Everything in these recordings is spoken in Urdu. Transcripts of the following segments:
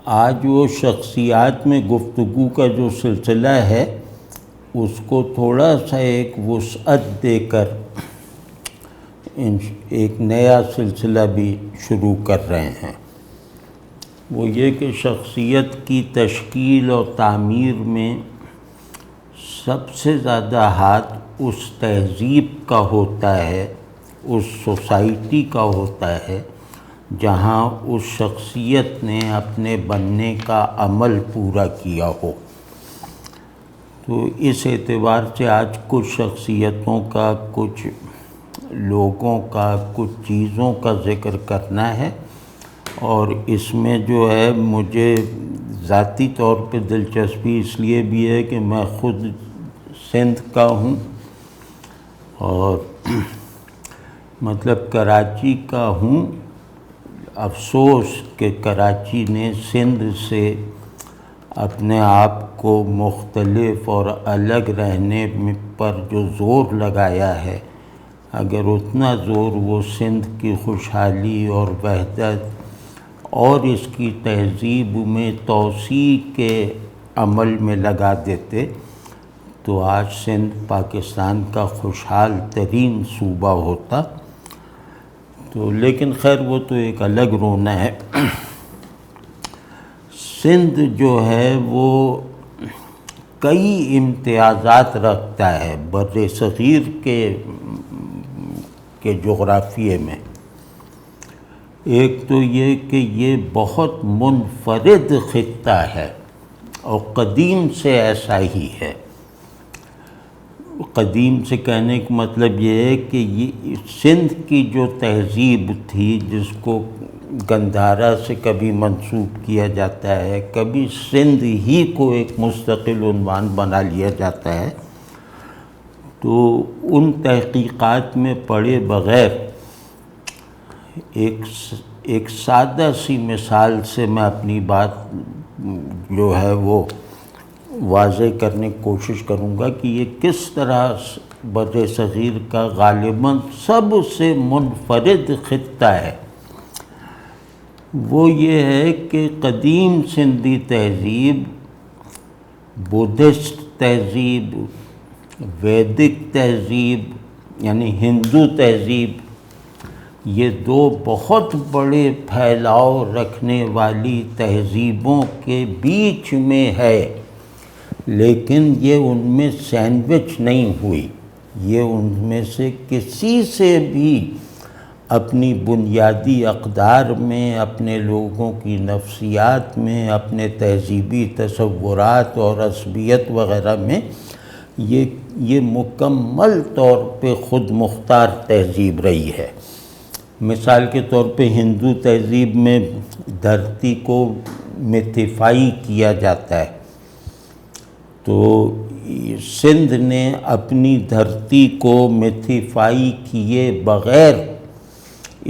آج وہ شخصیات میں گفتگو کا جو سلسلہ ہے اس کو تھوڑا سا ایک وسعت دے کر ایک نیا سلسلہ بھی شروع کر رہے ہیں۔ وہ یہ کہ شخصیت کی تشکیل اور تعمیر میں سب سے زیادہ ہاتھ اس تہذیب کا ہوتا ہے، اس سوسائٹی کا ہوتا ہے جہاں اس شخصیت نے اپنے بننے کا عمل پورا کیا ہو۔ تو اس اعتبار سے آج کچھ شخصیتوں کا، کچھ لوگوں کا، کچھ چیزوں کا ذکر کرنا ہے، اور اس میں جو ہے مجھے ذاتی طور پہ دلچسپی اس لیے بھی ہے کہ میں خود سندھ کا ہوں اور مطلب کراچی کا ہوں۔ افسوس کہ کراچی نے سندھ سے اپنے آپ کو مختلف اور الگ رہنے پر جو زور لگایا ہے، اگر اتنا زور وہ سندھ کی خوشحالی اور وحدت اور اس کی تہذیب میں توسیع کے عمل میں لگا دیتے تو آج سندھ پاکستان کا خوشحال ترین صوبہ ہوتا۔ تو لیکن خیر وہ تو ایک الگ رونا ہے۔ سندھ جو ہے وہ کئی امتیازات رکھتا ہے بر صغیر کے جغرافیے میں۔ ایک تو یہ کہ یہ بہت منفرد خطہ ہے اور قدیم سے ایسا ہی ہے۔ قدیم سے کہنے کا مطلب یہ ہے کہ یہ سندھ کی جو تہذیب تھی، جس کو گندھارا سے کبھی منسوب کیا جاتا ہے، کبھی سندھ ہی کو ایک مستقل عنوان بنا لیا جاتا ہے، تو ان تحقیقات میں پڑے بغیر ایک سادہ سی مثال سے میں اپنی بات جو ہے وہ واضح کرنے کی کوشش کروں گا کہ یہ کس طرح بر صغیر کا غالباً سب سے منفرد خطہ ہے۔ وہ یہ ہے کہ قدیم سندھی تہذیب، بدھسٹ تہذیب، ویدک تہذیب یعنی ہندو تہذیب، یہ دو بہت بڑے پھیلاؤ رکھنے والی تہذیبوں کے بیچ میں ہے، لیکن یہ ان میں سینڈوچ نہیں ہوئی۔ یہ ان میں سے کسی سے بھی اپنی بنیادی اقدار میں، اپنے لوگوں کی نفسیات میں، اپنے تہذیبی تصورات اور عصبیت وغیرہ میں یہ مکمل طور پہ خود مختار تہذیب رہی ہے۔ مثال کے طور پہ ہندو تہذیب میں دھرتی کو میتھیفائی کیا جاتا ہے، تو سندھ نے اپنی دھرتی کو میتھیفائی کیے بغیر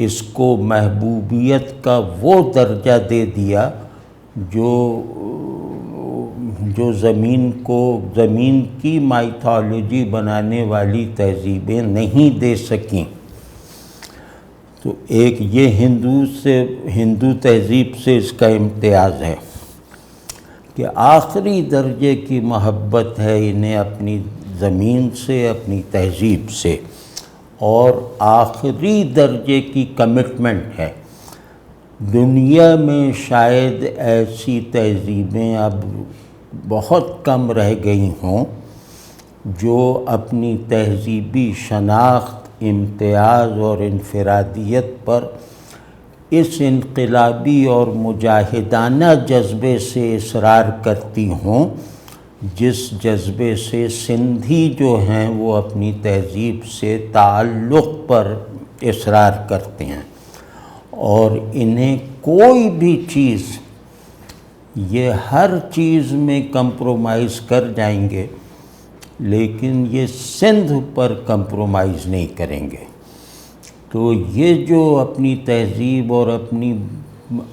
اس کو محبوبیت کا وہ درجہ دے دیا جو زمین کی مائتھالوجی بنانے والی تہذیبیں نہیں دے سکیں۔ تو ایک یہ ہندو تہذیب سے اس کا امتیاز ہے کہ آخری درجے کی محبت ہے انہیں اپنی زمین سے، اپنی تہذیب سے، اور آخری درجے کی کمٹمنٹ ہے۔ دنیا میں شاید ایسی تہذیبیں اب بہت کم رہ گئی ہوں جو اپنی تہذیبی شناخت، امتیاز اور انفرادیت پر اس انقلابی اور مجاہدانہ جذبے سے اصرار کرتی ہوں جس جذبے سے سندھی جو ہیں وہ اپنی تہذیب سے تعلق پر اصرار کرتے ہیں، اور انہیں کوئی بھی چیز، یہ ہر چیز میں کمپرومائز کر جائیں گے لیکن یہ سندھ پر کمپرومائز نہیں کریں گے۔ تو یہ جو اپنی تہذیب اور اپنی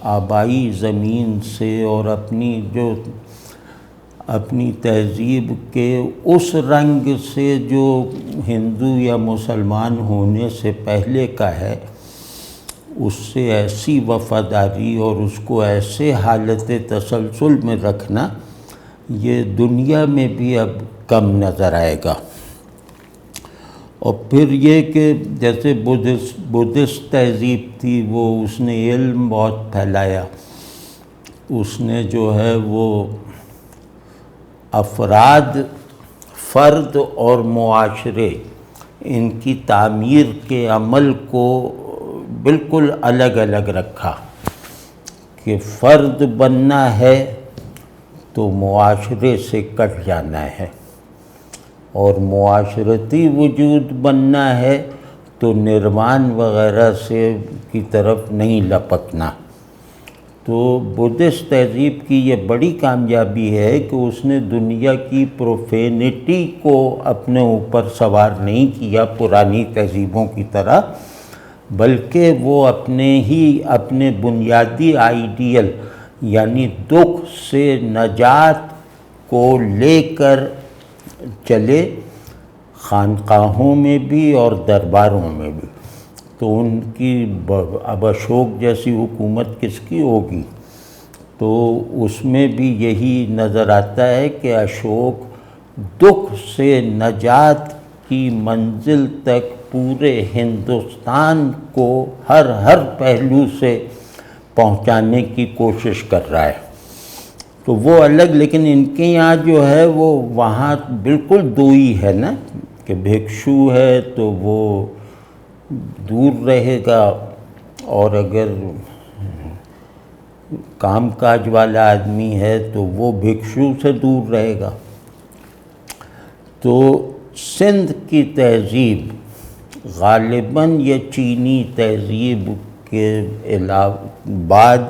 آبائی زمین سے اور اپنی تہذیب کے اس رنگ سے جو ہندو یا مسلمان ہونے سے پہلے کا ہے، اس سے ایسی وفاداری اور اس کو ایسے حالت تسلسل میں رکھنا، یہ دنیا میں بھی اب کم نظر آئے گا۔ اور پھر یہ کہ جیسے بدھسٹ تہذیب تھی، وہ اس نے علم بہت پھیلایا، اس نے جو ہے وہ افراد، فرد اور معاشرے، ان کی تعمیر کے عمل کو بالکل الگ الگ رکھا کہ فرد بننا ہے تو معاشرے سے کٹ جانا ہے، اور معاشرتی وجود بننا ہے تو نروان وغیرہ سے کی طرف نہیں لپکنا۔ تو بدھسٹ تہذیب کی یہ بڑی کامیابی ہے کہ اس نے دنیا کی پروفینٹی کو اپنے اوپر سوار نہیں کیا پرانی تہذیبوں کی طرح، بلکہ وہ اپنے بنیادی آئیڈیل یعنی دکھ سے نجات کو لے کر چلے، خانقاہوں میں بھی اور درباروں میں بھی۔ تو ان کی اب اشوک جیسی حکومت کس کی ہوگی؟ تو اس میں بھی یہی نظر آتا ہے کہ اشوک دکھ سے نجات کی منزل تک پورے ہندوستان کو ہر پہلو سے پہنچانے کی کوشش کر رہا ہے۔ تو وہ الگ، لیکن ان کے یہاں جو ہے وہ وہاں بالکل دو ہی ہے نا، کہ بھکشو ہے تو وہ دور رہے گا، اور اگر کام کاج والا آدمی ہے تو وہ بھکشو سے دور رہے گا۔ تو سندھ کی تہذیب غالباً یہ چینی تہذیب کے بعد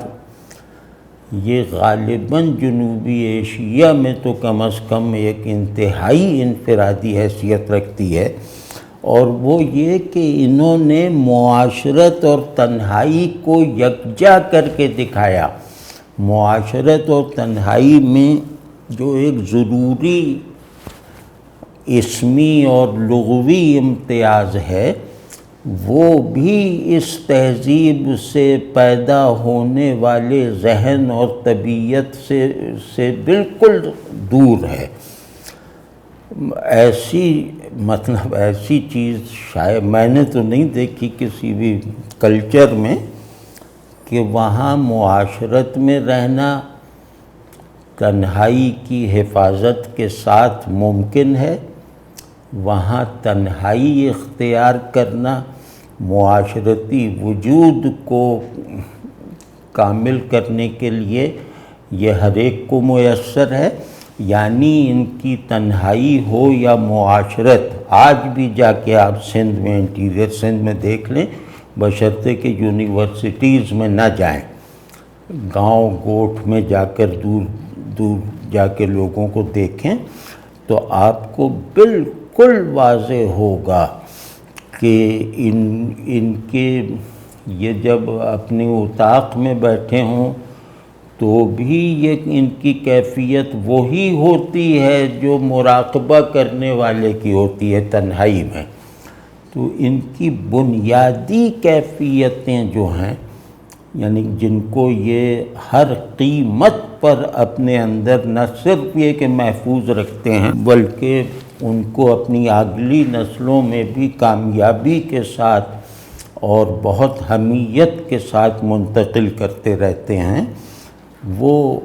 یہ غالباً جنوبی ایشیا میں تو کم از کم ایک انتہائی انفرادی حیثیت رکھتی ہے، اور وہ یہ کہ انہوں نے معاشرت اور تنہائی کو یکجا کر کے دکھایا۔ معاشرت اور تنہائی میں جو ایک ضروری اسمی اور لغوی امتیاز ہے، وہ بھی اس تہذیب سے پیدا ہونے والے ذہن اور طبیعت سے بالکل دور ہے۔ ایسی چیز شاید میں نے تو نہیں دیکھی کسی بھی کلچر میں کہ وہاں معاشرت میں رہنا تنہائی کی حفاظت کے ساتھ ممکن ہے، وہاں تنہائی اختیار کرنا معاشرتی وجود کو کامل کرنے کے لیے یہ ہر ایک کو میسر ہے۔ یعنی ان کی تنہائی ہو یا معاشرت، آج بھی جا کے آپ سندھ میں، انٹیریئر سندھ میں دیکھ لیں، بشرطے کہ یونیورسٹیز میں نہ جائیں، گاؤں گوٹھ میں جا کر دور جا کے لوگوں کو دیکھیں تو آپ کو بالکل واضح ہوگا کہ ان کے یہ جب اپنے اطاق میں بیٹھے ہوں تو بھی یہ ان کی کیفیت وہی ہوتی ہے جو مراقبہ کرنے والے کی ہوتی ہے تنہائی میں۔ تو ان کی بنیادی کیفیتیں جو ہیں، یعنی جن کو یہ ہر قیمت پر اپنے اندر نہ صرف یہ کہ محفوظ رکھتے ہیں بلکہ ان کو اپنی اگلی نسلوں میں بھی کامیابی کے ساتھ اور بہت حمیت کے ساتھ منتقل کرتے رہتے ہیں، وہ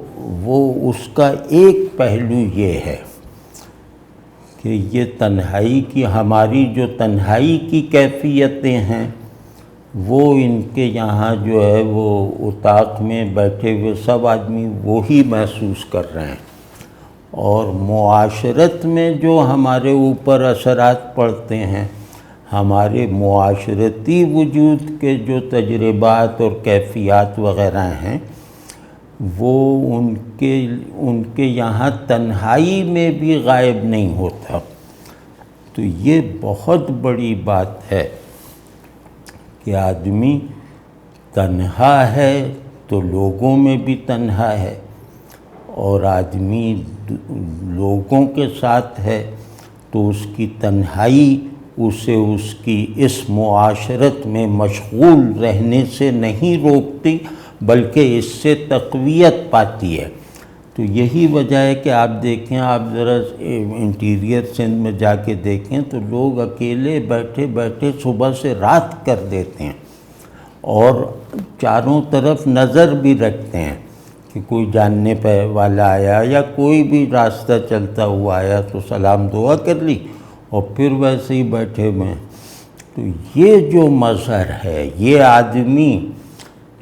اس کا ایک پہلو یہ ہے کہ یہ تنہائی کی، ہماری جو تنہائی کی کیفیتیں ہیں وہ ان کے یہاں جو ہے وہ اطاق میں بیٹھے ہوئے سب آدمی وہی محسوس کر رہے ہیں، اور معاشرت میں جو ہمارے اوپر اثرات پڑتے ہیں، ہمارے معاشرتی وجود کے جو تجربات اور کیفیات وغیرہ ہیں، وہ ان کے یہاں تنہائی میں بھی غائب نہیں ہوتا۔ تو یہ بہت بڑی بات ہے کہ آدمی تنہا ہے تو لوگوں میں بھی تنہا ہے، اور آدمی لوگوں کے ساتھ ہے تو اس کی تنہائی اسے اس کی اس معاشرت میں مشغول رہنے سے نہیں روکتی بلکہ اس سے تقویت پاتی ہے۔ تو یہی وجہ ہے کہ آپ دیکھیں، آپ ذرا انٹیریئر سندھ میں جا کے دیکھیں تو لوگ اکیلے بیٹھے بیٹھے صبح سے رات کر دیتے ہیں اور چاروں طرف نظر بھی رکھتے ہیں کہ کوئی جاننے پہ والا آیا یا کوئی بھی راستہ چلتا ہوا آیا تو سلام دعا کر لی اور پھر ویسے ہی بیٹھے ہوئے ہیں۔ تو یہ جو مظہر ہے، یہ آدمی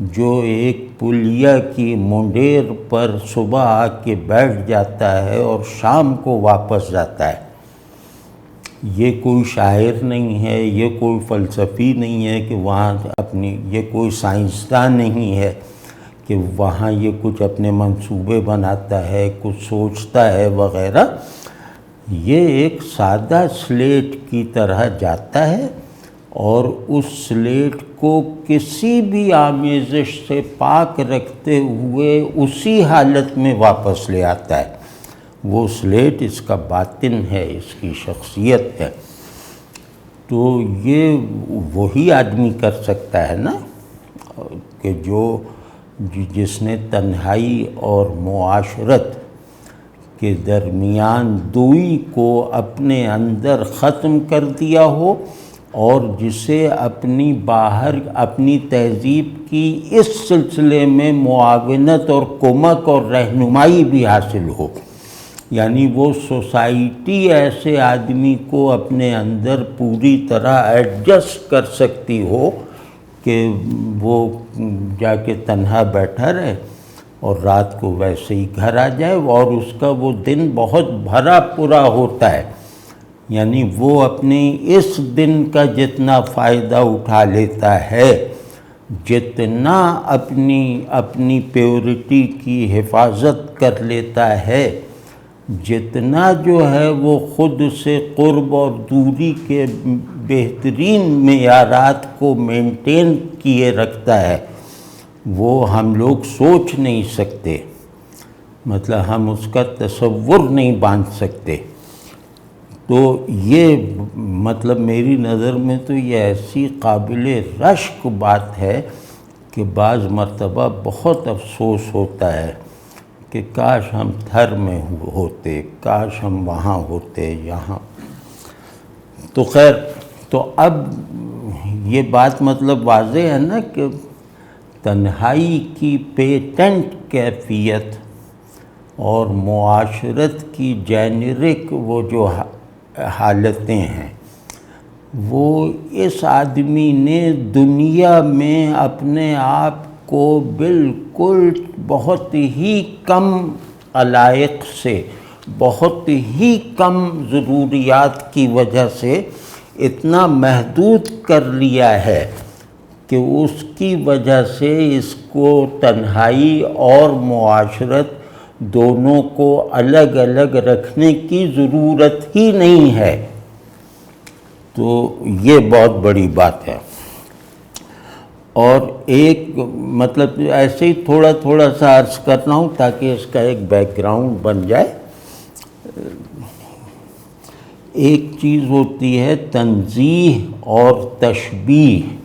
جو ایک پلیہ کی منڈیر پر صبح آ کے بیٹھ جاتا ہے اور شام کو واپس جاتا ہے، یہ کوئی شاعر نہیں ہے، یہ کوئی فلسفی نہیں ہے کہ وہاں یہ کوئی سائنسداں نہیں ہے کہ وہاں یہ کچھ اپنے منصوبے بناتا ہے، کچھ سوچتا ہے وغیرہ۔ یہ ایک سادہ سلیٹ کی طرح جاتا ہے اور اس سلیٹ کو کسی بھی آمیزش سے پاک رکھتے ہوئے اسی حالت میں واپس لے آتا ہے۔ وہ سلیٹ اس کا باطن ہے، اس کی شخصیت ہے۔ تو یہ وہی آدمی کر سکتا ہے نا کہ جس نے تنہائی اور معاشرت کے درمیان دوئی کو اپنے اندر ختم کر دیا ہو اور جسے اپنی تہذیب کی اس سلسلے میں معاونت اور کمک اور رہنمائی بھی حاصل ہو۔ یعنی وہ سوسائٹی ایسے آدمی کو اپنے اندر پوری طرح ایڈجسٹ کر سکتی ہو کہ وہ جا کے تنہا بیٹھا رہے اور رات کو ویسے ہی گھر آ جائے اور اس کا وہ دن بہت بھرا پورا ہوتا ہے۔ یعنی وہ اپنی اس دن کا جتنا فائدہ اٹھا لیتا ہے، جتنا اپنی پیورٹی کی حفاظت کر لیتا ہے، جتنا جو ہے وہ خود سے قرب اور دوری کے بہترین معیارات کو مینٹین کیے رکھتا ہے، وہ ہم لوگ سوچ نہیں سکتے، مطلب ہم اس کا تصور نہیں باندھ سکتے۔ تو یہ مطلب میری نظر میں تو یہ ایسی قابل رشک بات ہے کہ بعض مرتبہ بہت افسوس ہوتا ہے کہ کاش ہم تھر میں ہوتے، کاش ہم وہاں ہوتے، یہاں۔ تو خیر، تو اب یہ بات مطلب واضح ہے نا کہ تنہائی کی پیٹنٹ کیفیت اور معاشرت کی جینرک وہ جو حالتیں ہیں، وہ اس آدمی نے دنیا میں اپنے آپ کو بالکل بہت ہی کم علائق سے، بہت ہی کم ضروریات کی وجہ سے اتنا محدود کر لیا ہے کہ اس کی وجہ سے اس کو تنہائی اور معاشرت دونوں کو الگ الگ رکھنے کی ضرورت ہی نہیں ہے۔ تو یہ بہت بڑی بات ہے۔ اور ایک مطلب ایسے ہی تھوڑا تھوڑا سا عرض کر رہا ہوں تاکہ اس کا ایک بیک گراؤنڈ بن جائے۔ ایک چیز ہوتی ہے تنزیہ اور تشبیہ۔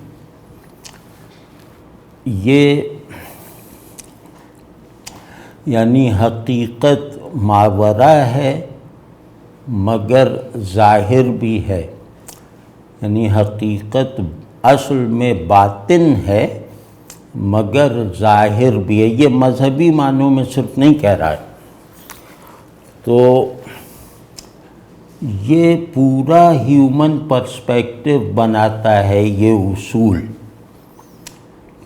یہ یعنی حقیقت ماورا ہے مگر ظاہر بھی ہے، یعنی حقیقت اصل میں باطن ہے مگر ظاہر بھی ہے۔ یہ مذہبی معنوں میں صرف نہیں کہہ رہا ہے۔ تو یہ پورا ہیومن پرسپیکٹو بناتا ہے یہ اصول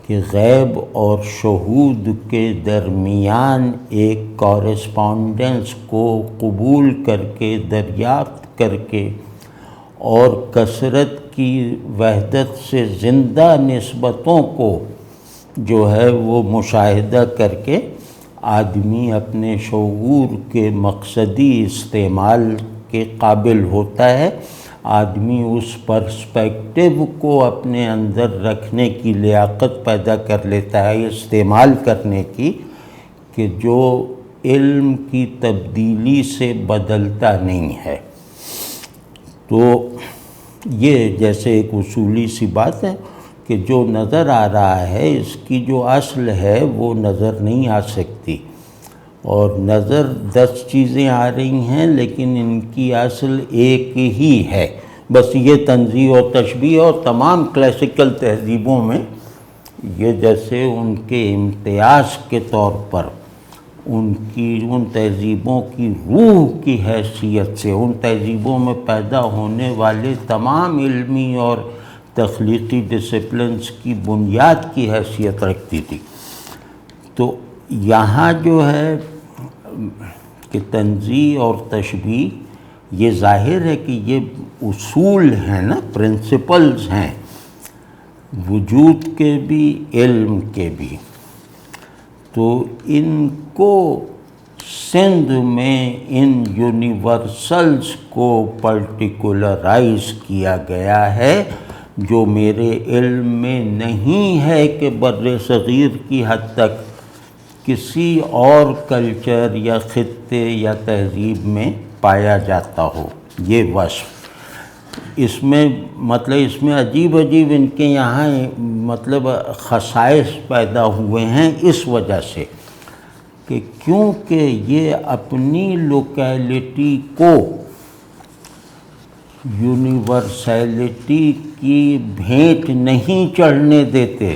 کہ غیب اور شہود کے درمیان ایک کورسپونڈنس کو قبول کر کے، دریافت کر کے اور کثرت کی وحدت سے زندہ نسبتوں کو جو ہے وہ مشاہدہ کر کے آدمی اپنے شعور کے مقصدی استعمال کے قابل ہوتا ہے۔ آدمی اس پرسپیکٹو کو اپنے اندر رکھنے کی لیاقت پیدا کر لیتا ہے، استعمال کرنے کی، کہ جو علم کی تبدیلی سے بدلتا نہیں ہے۔ تو یہ جیسے ایک اصولی سی بات ہے کہ جو نظر آ رہا ہے اس کی جو اصل ہے وہ نظر نہیں آ سکتی، اور نظر 10 چیزیں آ رہی ہیں لیکن ان کی اصل ایک ہی ہے۔ بس یہ تنزیہ اور تشبیہ اور تمام کلاسیکل تہذیبوں میں یہ جیسے ان کے امتیاز کے طور پر ان تہذیبوں کی روح کی حیثیت سے، ان تہذیبوں میں پیدا ہونے والے تمام علمی اور تخلیقی ڈسپلنز کی بنیاد کی حیثیت رکھتی تھی۔ تو یہاں جو ہے کہ تنزیہ اور تشبیہ یہ ظاہر ہے کہ یہ اصول ہیں نا، پرنسپلز ہیں وجود کے بھی علم کے بھی، تو ان کو سندھ میں ان یونیورسلز کو پرٹیکولرائز کیا گیا ہے جو میرے علم میں نہیں ہے کہ بر صغیر کی حد تک کسی اور کلچر یا خطے یا تہذیب میں پایا جاتا ہو یہ وصف۔ اس میں عجیب ان کے یہاں خصائص پیدا ہوئے ہیں اس وجہ سے کہ کیونکہ یہ اپنی لوکیلٹی کو یونیورسیلٹی کی بھیٹ نہیں چڑھنے دیتے،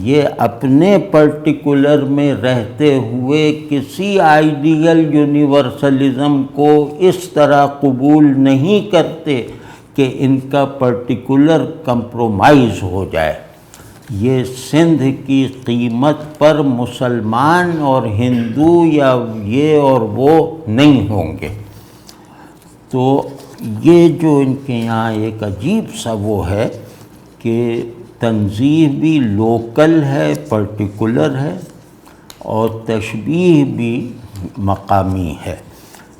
یہ اپنے پرٹیکولر میں رہتے ہوئے کسی آئیڈیل یونیورسلزم کو اس طرح قبول نہیں کرتے کہ ان کا پرٹیکولر کمپرومائز ہو جائے۔ یہ سندھ کی قیمت پر مسلمان اور ہندو یا یہ اور وہ نہیں ہوں گے۔ تو یہ جو ان کے یہاں ایک عجیب سا وہ ہے کہ تنزیہ بھی لوکل ہے، پرٹیکولر ہے، اور تشبیہ بھی مقامی ہے۔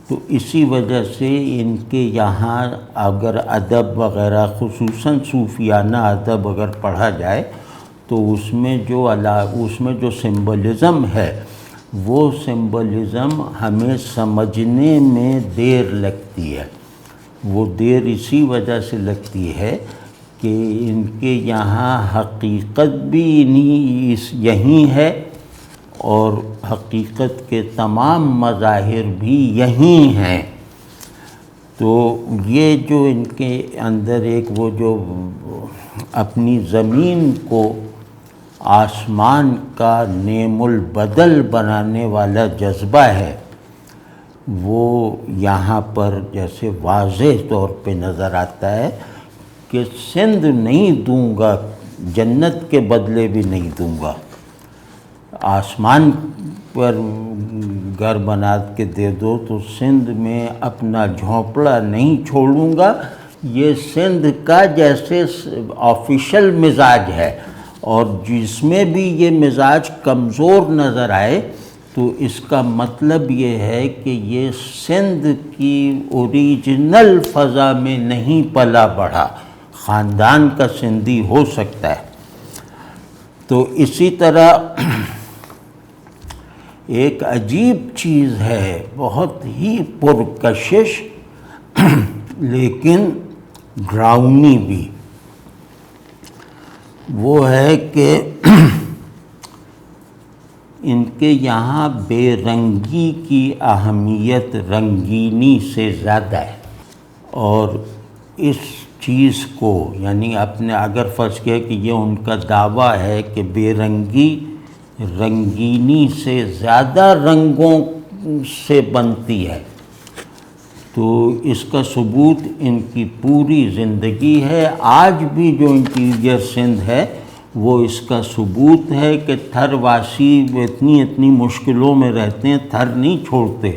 تو اسی وجہ سے ان کے یہاں اگر ادب وغیرہ خصوصاً صوفیانہ ادب اگر پڑھا جائے تو اس میں جو سمبلزم ہے وہ سمبلزم ہمیں سمجھنے میں دیر لگتی ہے۔ وہ دیر اسی وجہ سے لگتی ہے کہ ان کے یہاں حقیقت بھی یہی ہے اور حقیقت کے تمام مظاہر بھی یہی ہیں۔ تو یہ جو ان کے اندر ایک وہ جو اپنی زمین کو آسمان کا نعم البدل بنانے والا جذبہ ہے وہ یہاں پر جیسے واضح طور پہ نظر آتا ہے کہ سندھ نہیں دوں گا، جنت کے بدلے بھی نہیں دوں گا، آسمان پر گھر بنا کے دے دو تو سندھ میں اپنا جھونپڑا نہیں چھوڑوں گا۔ یہ سندھ کا جیسے آفیشل مزاج ہے، اور جس میں بھی یہ مزاج کمزور نظر آئے تو اس کا مطلب یہ ہے کہ یہ سندھ کی اوریجنل فضا میں نہیں پلا بڑھا، خاندان کا سندھی ہو سکتا ہے۔ تو اسی طرح ایک عجیب چیز ہے، بہت ہی پرکشش لیکن ڈراؤنی بھی، وہ ہے کہ ان کے یہاں بے رنگی کی اہمیت رنگینی سے زیادہ ہے، اور اس چیز کو یعنی اپنے اگر فرض کیا کہ یہ ان کا دعویٰ ہے کہ بے رنگی رنگینی سے زیادہ رنگوں سے بنتی ہے، تو اس کا ثبوت ان کی پوری زندگی ہے۔ آج بھی جو انٹیریئر سندھ ہے وہ اس کا ثبوت ہے کہ تھر واسی اتنی مشکلوں میں رہتے ہیں، تھر نہیں چھوڑتے،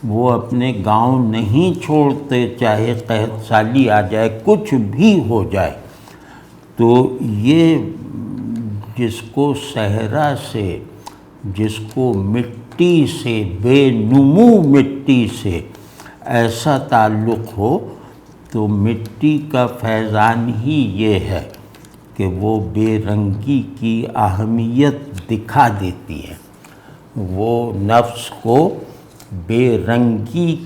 وہ اپنے گاؤں نہیں چھوڑتے، چاہے قحط سالی آ جائے، کچھ بھی ہو جائے۔ تو یہ جس کو صحرا سے، جس کو مٹی سے، بے نمو مٹی سے ایسا تعلق ہو تو مٹی کا فیضان ہی یہ ہے کہ وہ بے رنگی کی اہمیت دکھا دیتی ہے، وہ نفس کو بے رنگی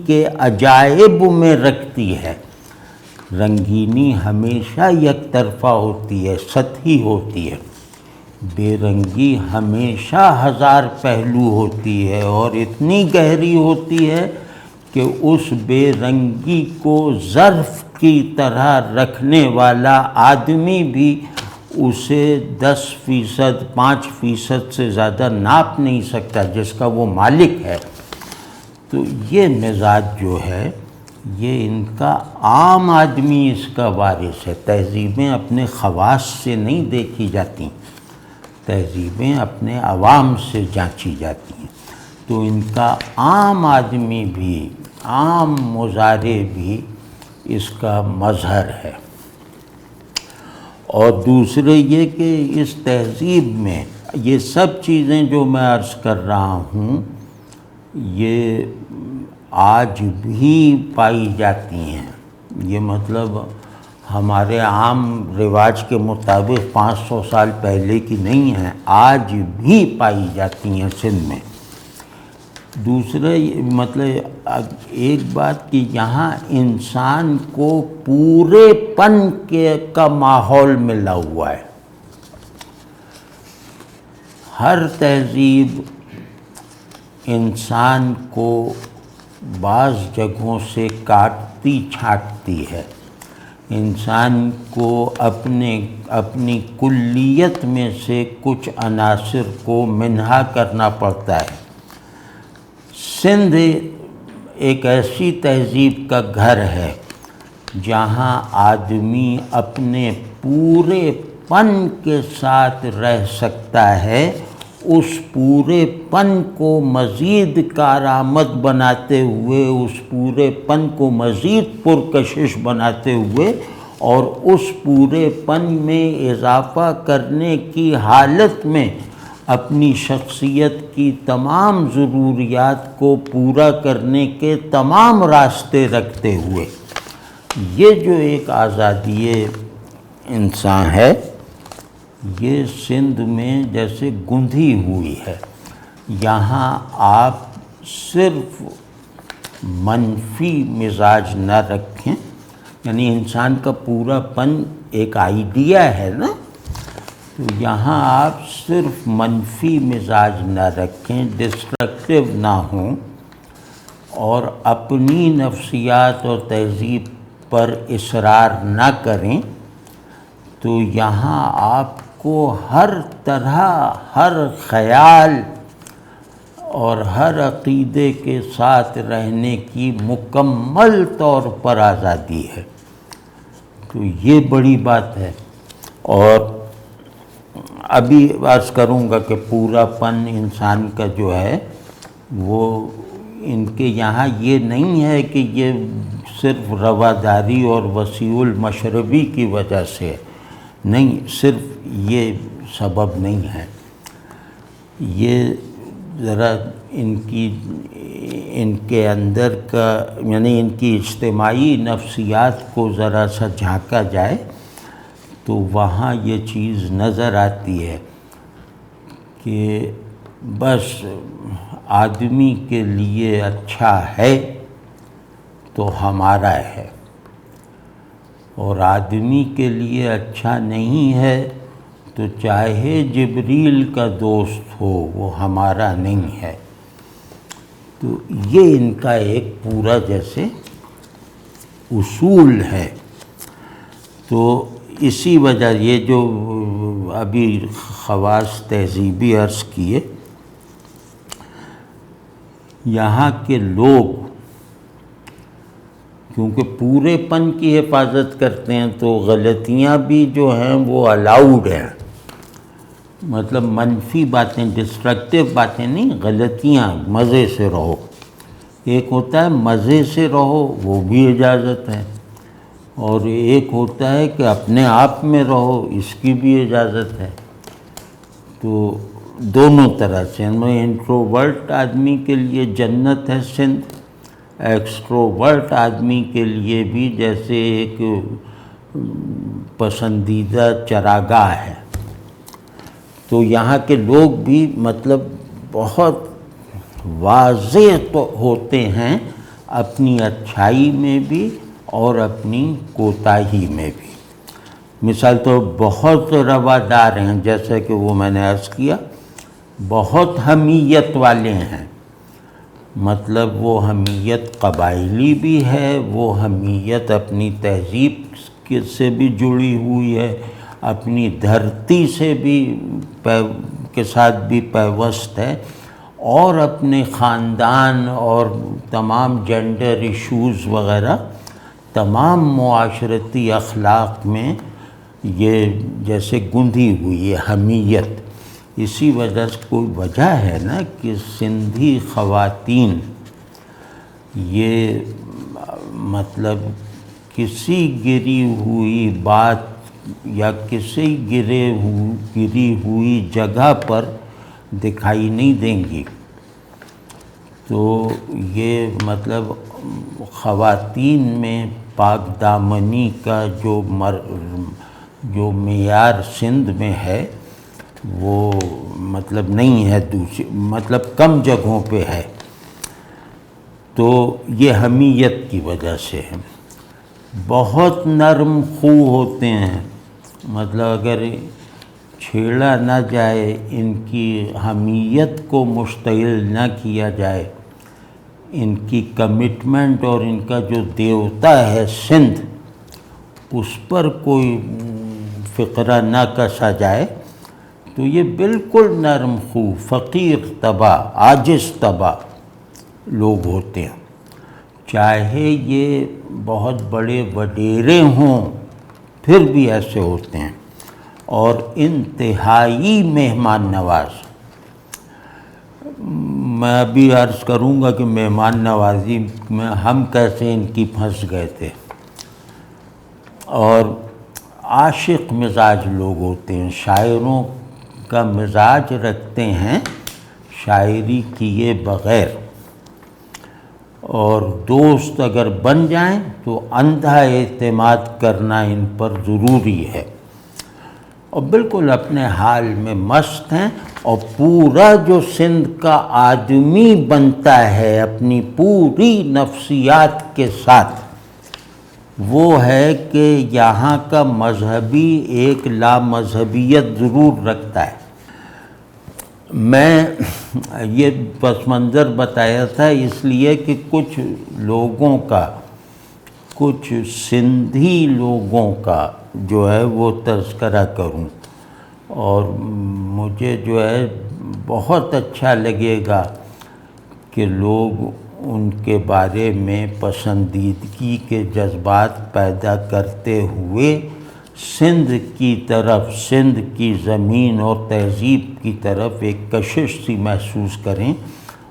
کے عجائب میں رکھتی ہے۔ رنگینی ہمیشہ یک طرفہ ہوتی ہے، سطحی ہوتی ہے، بے رنگی ہمیشہ ہزار پہلو ہوتی ہے اور اتنی گہری ہوتی ہے کہ اس بے رنگی کو ظرف کی طرح رکھنے والا آدمی بھی اسے 10%، 5% سے زیادہ ناپ نہیں سکتا جس کا وہ مالک ہے۔ تو یہ مزاج جو ہے یہ ان کا عام آدمی اس کا وارث ہے۔ تہذیبیں اپنے خواص سے نہیں دیکھی جاتی، تہذیبیں اپنے عوام سے جانچی جاتی ہیں۔ تو ان کا عام آدمی بھی، عام مظاہرے بھی اس کا مظہر ہے۔ اور دوسرے یہ کہ اس تہذیب میں یہ سب چیزیں جو میں عرض کر رہا ہوں یہ آج بھی پائی جاتی ہیں۔ یہ مطلب ہمارے عام رواج کے مطابق 500 سال پہلے کی نہیں ہیں، آج بھی پائی جاتی ہیں سندھ میں۔ دوسرے مطلب ایک بات کہ یہاں انسان کو پورے پن کا ماحول ملا ہوا ہے۔ ہر تہذیب انسان کو بعض جگہوں سے کاٹتی چھانٹتی ہے، انسان کو اپنی کلیت میں سے کچھ عناصر کو منہا کرنا پڑتا ہے۔ سندھ ایک ایسی تہذیب کا گھر ہے جہاں آدمی اپنے پورے پن کے ساتھ رہ سکتا ہے، اس پورے پن کو مزید کارآمد بناتے ہوئے، اس پورے پن کو مزید پرکشش بناتے ہوئے اور اس پورے پن میں اضافہ کرنے کی حالت میں اپنی شخصیت کی تمام ضروریات کو پورا کرنے کے تمام راستے رکھتے ہوئے یہ جو ایک آزادی انسان ہے یہ سندھ میں جیسے گندھی ہوئی ہے۔ یہاں آپ صرف منفی مزاج نہ رکھیں، یعنی انسان کا پورا پن ایک آئیڈیا ہے نا، تو یہاں آپ صرف منفی مزاج نہ رکھیں، ڈسٹرکٹیو نہ ہوں اور اپنی نفسیات اور تہذیب پر اصرار نہ کریں، تو یہاں آپ کو ہر طرح، ہر خیال اور ہر عقیدے کے ساتھ رہنے کی مکمل طور پر آزادی ہے۔ تو یہ بڑی بات ہے۔ اور ابھی عرض کروں گا کہ پورا پن انسان کا جو ہے وہ ان کے یہاں یہ نہیں ہے کہ یہ صرف رواداری اور وسیع المشربی کی وجہ سے، نہیں، صرف یہ سبب نہیں ہے۔ یہ ذرا ان کے اندر کا، یعنی ان کی اجتماعی نفسیات کو ذرا سا جھانکا جائے تو وہاں یہ چیز نظر آتی ہے کہ بس آدمی کے لیے اچھا ہے تو ہمارا ہے، اور آدمی کے لیے اچھا نہیں ہے تو چاہے جبریل کا دوست ہو وہ ہمارا نہیں ہے۔ تو یہ ان کا ایک پورا جیسے اصول ہے۔ تو اسی وجہ یہ جو ابھی خواص تہذیبی عرض کیے، یہاں کے لوگ کیونکہ پورے پن کی حفاظت کرتے ہیں تو غلطیاں بھی جو ہیں وہ الاؤڈ ہیں، مطلب منفی باتیں، ڈسٹرکٹیو باتیں نہیں، غلطیاں، مزے سے رہو۔ ایک ہوتا ہے مزے سے رہو، وہ بھی اجازت ہے، اور ایک ہوتا ہے کہ اپنے آپ میں رہو، اس کی بھی اجازت ہے۔ تو دونوں طرح سے انٹروورٹ آدمی کے لیے جنت ہے سندھ، ایکسٹروورٹ آدمی کے لیے بھی جیسے ایک پسندیدہ چراگاہ ہے۔ تو یہاں کے لوگ بھی مطلب بہت واضح تو ہوتے ہیں اپنی اچھائی میں بھی اور اپنی کوتاہی میں بھی۔ مثال تو بہت روادار ہیں، جیسا کہ وہ میں نے عرض کیا، بہت حمیت والے ہیں، مطلب وہ حمیت قبائلی بھی ہے، وہ حمیت اپنی تہذیب سے بھی جڑی ہوئی ہے، اپنی دھرتی سے بھی کے ساتھ بھی پیوست ہے، اور اپنے خاندان اور تمام جینڈر ایشوز وغیرہ تمام معاشرتی اخلاق میں یہ جیسے گندھی ہوئی ہے حمیت۔ اسی وجہ سے کوئی وجہ ہے نا کہ سندھی خواتین یہ مطلب کسی گری ہوئی بات یا کسی گری ہوئی جگہ پر دکھائی نہیں دیں گی۔ تو یہ مطلب خواتین میں پاک دامنی کا جو معیار سندھ میں ہے وہ مطلب نہیں ہے، دوسری مطلب کم جگہوں پہ ہے، تو یہ حمیت کی وجہ سے ہے۔ بہت نرم خو ہوتے ہیں، مطلب اگر چھیڑا نہ جائے، ان کی حمیت کو مشتعل نہ کیا جائے، ان کی کمٹمنٹ اور ان کا جو دیوتا ہے سندھ، اس پر کوئی فقرہ نہ کسا جائے تو یہ بالکل نرم خو، فقیر طبع، عاجز طبع لوگ ہوتے ہیں، چاہے یہ بہت بڑے وڈیرے ہوں پھر بھی ایسے ہوتے ہیں، اور انتہائی مہمان نواز۔ میں ابھی عرض کروں گا کہ مہمان نوازی میں ہم کیسے ان کی پھنس گئے تھے۔ اور عاشق مزاج لوگ ہوتے ہیں، شاعروں کا مزاج رکھتے ہیں شاعری کیے بغیر، اور دوست اگر بن جائیں تو اندھا اعتماد کرنا ان پر ضروری ہے، اور بالکل اپنے حال میں مست ہیں۔ اور پورا جو سندھ کا آدمی بنتا ہے اپنی پوری نفسیات کے ساتھ، وہ ہے کہ یہاں کا مذہبی ایک لامذہبیت ضرور رکھتا ہے۔ میں یہ پس منظر بتایا تھا اس لیے کہ کچھ لوگوں کا، کچھ سندھی لوگوں کا جو ہے وہ تذکرہ کروں، اور مجھے جو ہے بہت اچھا لگے گا کہ لوگ ان کے بارے میں پسندیدگی کے جذبات پیدا کرتے ہوئے سندھ کی طرف، سندھ کی زمین اور تہذیب کی طرف ایک کشش سی محسوس کریں،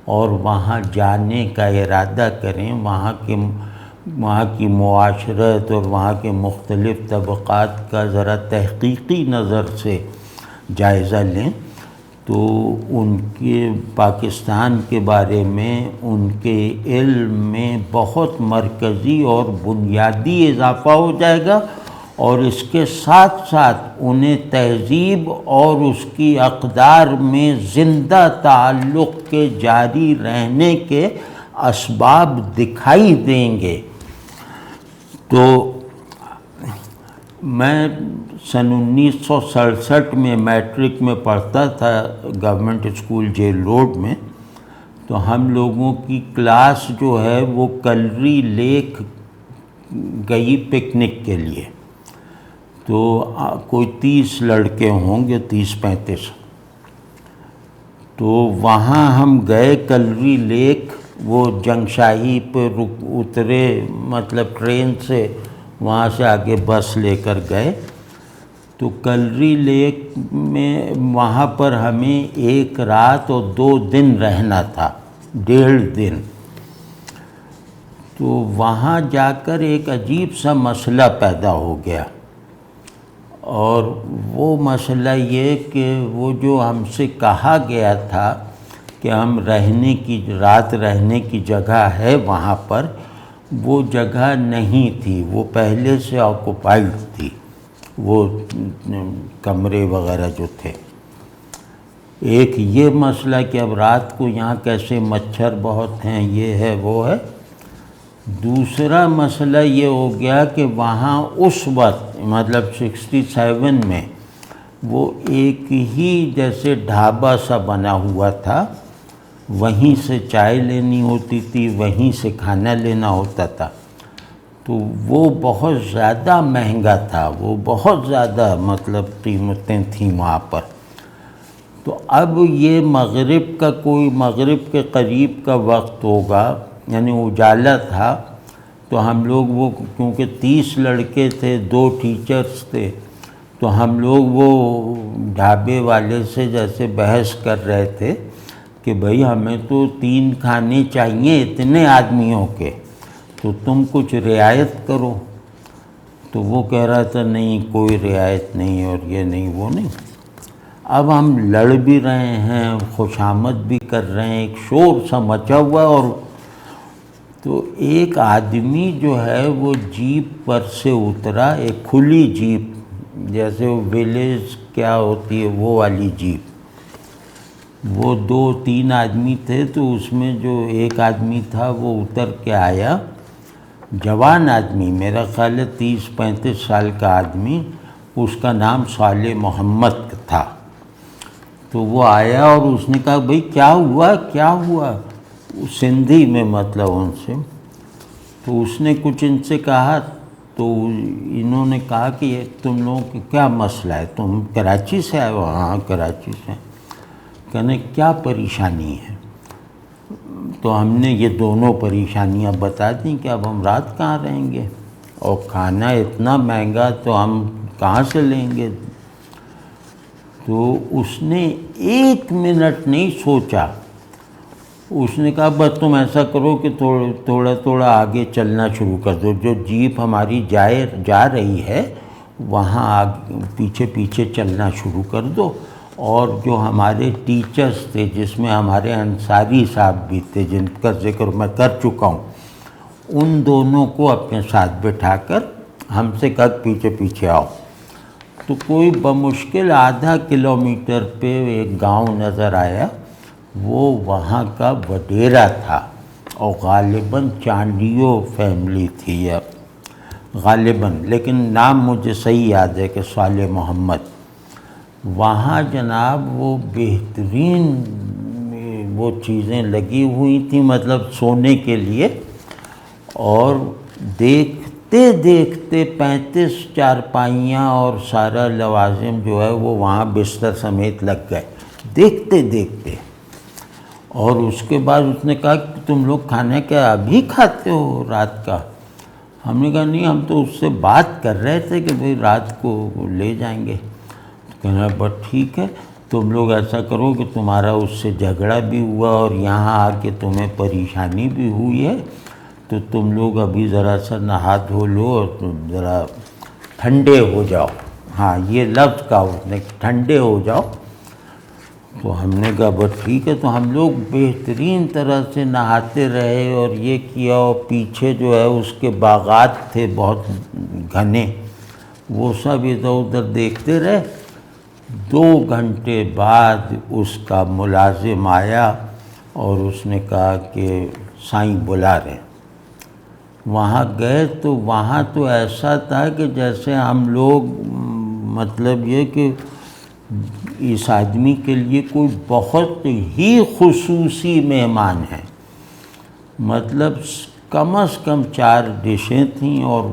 اور وہاں جانے کا ارادہ کریں، وہاں کی معاشرت اور وہاں کے مختلف طبقات کا ذرا تحقیقی نظر سے جائزہ لیں، تو ان کے پاکستان کے بارے میں ان کے علم میں بہت مرکزی اور بنیادی اضافہ ہو جائے گا، اور اس کے ساتھ ساتھ انہیں تہذیب اور اس کی اقدار میں زندہ تعلق کے جاری رہنے کے اسباب دکھائی دیں گے۔ تو میں سن 1967 میں میٹرک میں پڑھتا تھا گورنمنٹ اسکول جیل روڈ میں، تو ہم لوگوں کی کلاس جو ہے وہ کلری لیک گئی پکنک کے لیے، تو کوئی 30 لڑکے ہوں گے، 30-35، تو وہاں ہم گئے کلری لیک، وہ جنگ شاہی پہ اترے، مطلب ٹرین سے، وہاں سے آگے بس لے کر گئے، تو کلری لیک میں وہاں پر ہمیں 1 رات اور 2 دن رہنا تھا، 1.5 دن۔ تو وہاں جا کر ایک عجیب سا مسئلہ پیدا ہو گیا، اور وہ مسئلہ یہ کہ وہ جو ہم سے کہا گیا تھا کہ ہم رات رہنے کی جگہ ہے وہاں پر، وہ جگہ نہیں تھی، وہ پہلے سے آکوپائیڈ تھی، وہ کمرے وغیرہ جو تھے۔ ایک یہ مسئلہ کہ اب رات کو یہاں کیسے مچھر بہت ہیں، یہ ہے وہ ہے۔ دوسرا مسئلہ یہ ہو گیا کہ وہاں اس وقت مطلب 67 میں وہ ایک ہی جیسے ڈھابا سا بنا ہوا تھا، وہیں سے چائے لینی ہوتی تھی، وہیں سے کھانا لینا ہوتا تھا، تو وہ بہت زیادہ مہنگا تھا، وہ بہت زیادہ مطلب قیمتیں تھیں وہاں پر۔ تو اب یہ مغرب کے قریب کا وقت ہوگا، یعنی اجالا تھا، تو ہم لوگ وہ کیونکہ 30 لڑکے تھے، 2 ٹیچرز تھے، تو ہم لوگ وہ ڈھابے والے سے جیسے بحث کر رہے تھے کہ بھئی ہمیں تو 3 کھانے چاہیے اتنے آدمیوں کے، تو تم کچھ رعایت کرو۔ تو وہ کہہ رہا تھا نہیں کوئی رعایت نہیں، اور یہ نہیں وہ نہیں۔ اب ہم لڑ بھی رہے ہیں، خوشامد بھی کر رہے ہیں، ایک شور سا مچا ہوا ہے، اور تو ایک آدمی جو ہے وہ جیپ پر سے اترا، ایک کھلی جیپ جیسے وہ ویلیج کیا ہوتی ہے وہ والی جیپ، وہ 2-3 آدمی تھے، تو اس میں جو ایک آدمی تھا وہ اتر کے آیا، جوان آدمی، میرا خیال ہے 30-35 سال کا آدمی، اس کا نام صالح محمد تھا۔ تو وہ آیا اور اس نے کہا بھئی کیا ہوا سندھی میں مطلب ان سے، تو اس نے کچھ ان سے کہا، تو انہوں نے کہا کہ یہ تم لوگوں کا کیا مسئلہ ہے، تم کراچی سے آئے ہو؟ ہاں کراچی سے۔ کہنے کیا پریشانی ہے؟ تو ہم نے یہ دونوں پریشانیاں بتا دیں کہ اب ہم رات کہاں رہیں گے، اور کھانا اتنا مہنگا تو ہم کہاں سے لیں گے۔ تو اس نے 1 منٹ نہیں سوچا، اس نے کہا بس تم ایسا کرو کہ تھوڑا آگے چلنا شروع کر دو، جو جیپ ہماری جا رہی ہے وہاں پیچھے چلنا شروع کر دو، اور جو ہمارے ٹیچرز تھے جس میں ہمارے انصاری صاحب بھی تھے جن کا ذکر میں کر چکا ہوں، ان دونوں کو اپنے ساتھ بٹھا کر ہم سے کہا پیچھے آؤ۔ تو کوئی بمشکل ½ کلومیٹر پہ ایک گاؤں نظر آیا، وہ وہاں کا وڈیرا تھا، اور غالباً چانڈیو فیملی تھی غالباً، لیکن نام مجھے صحیح یاد ہے کہ صالح محمد۔ وہاں جناب وہ بہترین وہ چیزیں لگی ہوئی تھیں مطلب سونے کے لیے، اور دیکھتے 35 چارپائیاں اور سارا لوازم جو ہے وہ وہاں بستر سمیت لگ گئے دیکھتے۔ اور اس کے بعد اس نے کہا کہ تم لوگ کھانا کیا ابھی کھاتے ہو رات کا؟ ہم نے کہا نہیں، ہم تو اس سے بات کر رہے تھے کہ بھئی رات کو لے جائیں گے۔ کہنا بس ٹھیک ہے، تم لوگ ایسا کرو کہ تمہارا اس سے جھگڑا بھی ہوا اور یہاں آ کے تمہیں پریشانی بھی ہوئی ہے، تو تم لوگ ابھی ذرا سا نہا دھو لو اور تم ذرا ٹھنڈے ہو جاؤ۔ ہاں یہ لفظ کہا اس نے، ٹھنڈے ہو جاؤ۔ تو ہم نے کہا بس ٹھیک ہے، تو ہم لوگ بہترین طرح سے نہاتے رہے اور یہ کیا، اور پیچھے جو ہے اس کے باغات تھے بہت گھنے، وہ سب ادھر ادھر دیکھتے رہے۔ 2 گھنٹے بعد اس کا ملازم آیا اور اس نے کہا کہ سائیں بلا رہے۔ وہاں گئے تو وہاں تو ایسا تھا کہ جیسے ہم لوگ مطلب یہ کہ اس آدمی کے لیے کوئی بہت ہی خصوصی مہمان ہے، مطلب کم از کم 4 ڈشیں تھیں، اور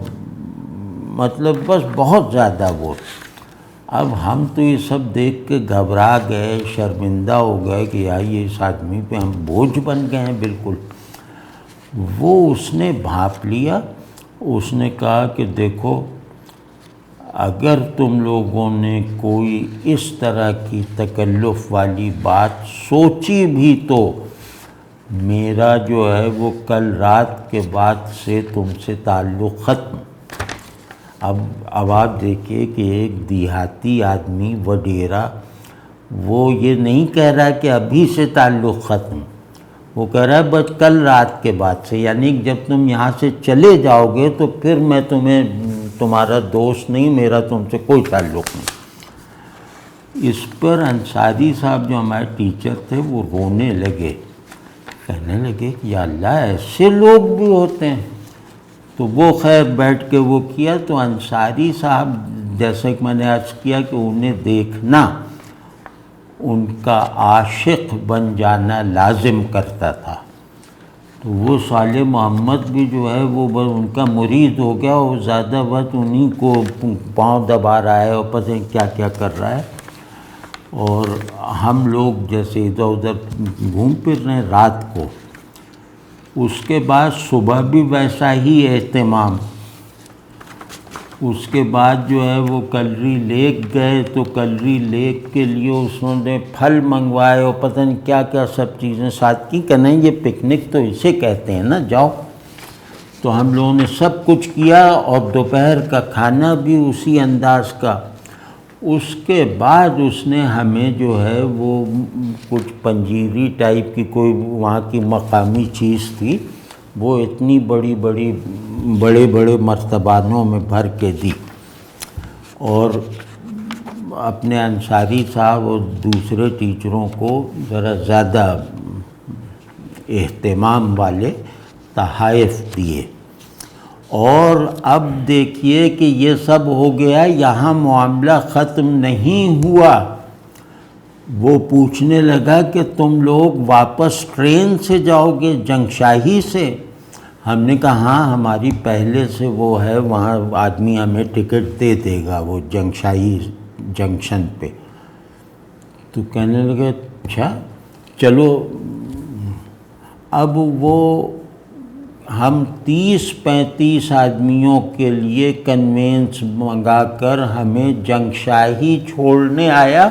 مطلب بس بہت زیادہ وہ۔ اب ہم تو یہ سب دیکھ کے گھبرا گئے، شرمندہ ہو گئے کہ یار یہ اس آدمی پہ ہم بوجھ بن گئے ہیں بالکل۔ وہ اس نے بھانپ لیا، اس نے کہا کہ دیکھو اگر تم لوگوں نے کوئی اس طرح کی تکلف والی بات سوچی بھی تو میرا جو ہے وہ کل رات کے بعد سے تم سے تعلق ختم۔ اب آپ دیکھیے کہ ایک دیہاتی آدمی وڈیرا، وہ یہ نہیں کہہ رہا کہ ابھی سے تعلق ختم، وہ کہہ رہا ہے بس کل رات کے بعد سے، یعنی جب تم یہاں سے چلے جاؤ گے تو پھر میں تمہارا دوست نہیں، میرا تم سے کوئی تعلق نہیں۔ اس پر انصاری صاحب جو ہمارے ٹیچر تھے وہ رونے لگے، کہنے لگے کہ یا اللہ ایسے لوگ بھی ہوتے ہیں۔ تو وہ خیر بیٹھ کے وہ کیا، تو انصاری صاحب جیسے کہ میں نے عرض کیا کہ انہیں دیکھنا ان کا عاشق بن جانا لازم کرتا تھا۔ تو وہ صالح محمد بھی جو ہے وہ بس ان کا مرید ہو گیا، اور زیادہ وقت انہی کو پاؤں دبا رہا ہے اور پتہ نہیں کیا کیا کر رہا ہے، اور ہم لوگ جیسے ادھر ادھر گھوم پھر رہے ہیں رات کو۔ اس کے بعد صبح بھی ویسا ہی اہتمام۔ اس کے بعد جو ہے وہ کلری لیک گئے، تو کلری لیک کے لیے اس نے پھل منگوائے اور پتہ نہیں کیا کیا سب چیزیں ساتھ کی، کہ نہیں یہ پکنک تو اسے کہتے ہیں نا، جاؤ۔ تو ہم لوگوں نے سب کچھ کیا، اور دوپہر کا کھانا بھی اسی انداز کا۔ اس کے بعد اس نے ہمیں جو ہے وہ کچھ پنجیری ٹائپ کی کوئی وہاں کی مقامی چیز تھی، وہ اتنی بڑے بڑے مرتبانوں میں بھر کے دی، اور اپنے انصاری صاحب اور دوسرے ٹیچروں کو ذرا زیادہ اہتمام والے تحائف دیے۔ اور اب دیکھیے کہ یہ سب ہو گیا، یہاں معاملہ ختم نہیں ہوا۔ وہ پوچھنے لگا کہ تم لوگ واپس ٹرین سے جاؤ گے جنگشاہی سے؟ ہم نے کہا ہاں، ہماری پہلے سے وہ ہے، وہاں آدمی ہمیں ٹکٹ دے دے گا وہ جنگشاہی جنکشن پہ۔ تو کہنے لگے اچھا چلو۔ اب وہ ہم 30-35 آدمیوں کے لیے کنوینس منگا کر ہمیں جنگشاہی چھوڑنے آیا،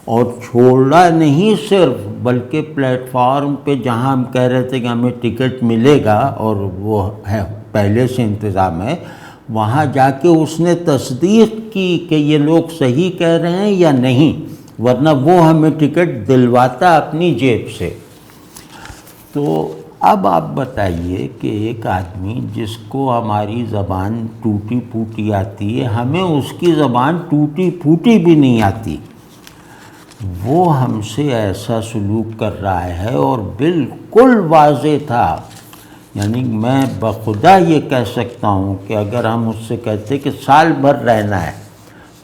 اور چھوڑا نہیں صرف، بلکہ پلیٹ فارم پہ جہاں ہم کہہ رہے تھے کہ ہمیں ٹکٹ ملے گا اور وہ ہے پہلے سے انتظام ہے، وہاں جا کے اس نے تصدیق کی کہ یہ لوگ صحیح کہہ رہے ہیں یا نہیں، ورنہ وہ ہمیں ٹکٹ دلواتا اپنی جیب سے۔ تو اب آپ بتائیے کہ ایک آدمی جس کو ہماری زبان ٹوٹی پھوٹی آتی ہے، ہمیں اس کی زبان ٹوٹی پھوٹی بھی نہیں آتی، وہ ہم سے ایسا سلوک کر رہا ہے، اور بالکل واضح تھا۔ یعنی میں بخدا یہ کہہ سکتا ہوں کہ اگر ہم اس سے کہتے کہ سال بھر رہنا ہے،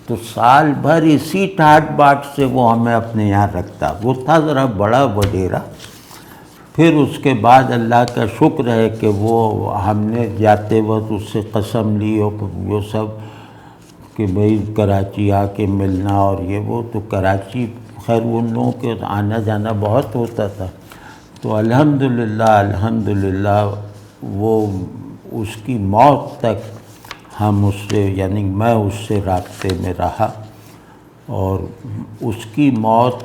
تو سال بھر اسی ٹھاٹ باٹ سے وہ ہمیں اپنے یہاں رکھتا۔ وہ تھا ذرا بڑا وڈیرا۔ پھر اس کے بعد اللہ کا شکر ہے کہ وہ ہم نے جاتے وقت اس سے قسم لی، اور وہ سب کہ بھئی کراچی آ کے ملنا، اور یہ وہ تو کراچی خیر ان لوگوں کے آنا جانا بہت ہوتا تھا۔ تو الحمدللہ وہ اس کی موت تک ہم اس سے، یعنی میں اس سے رابطے میں رہا، اور اس کی موت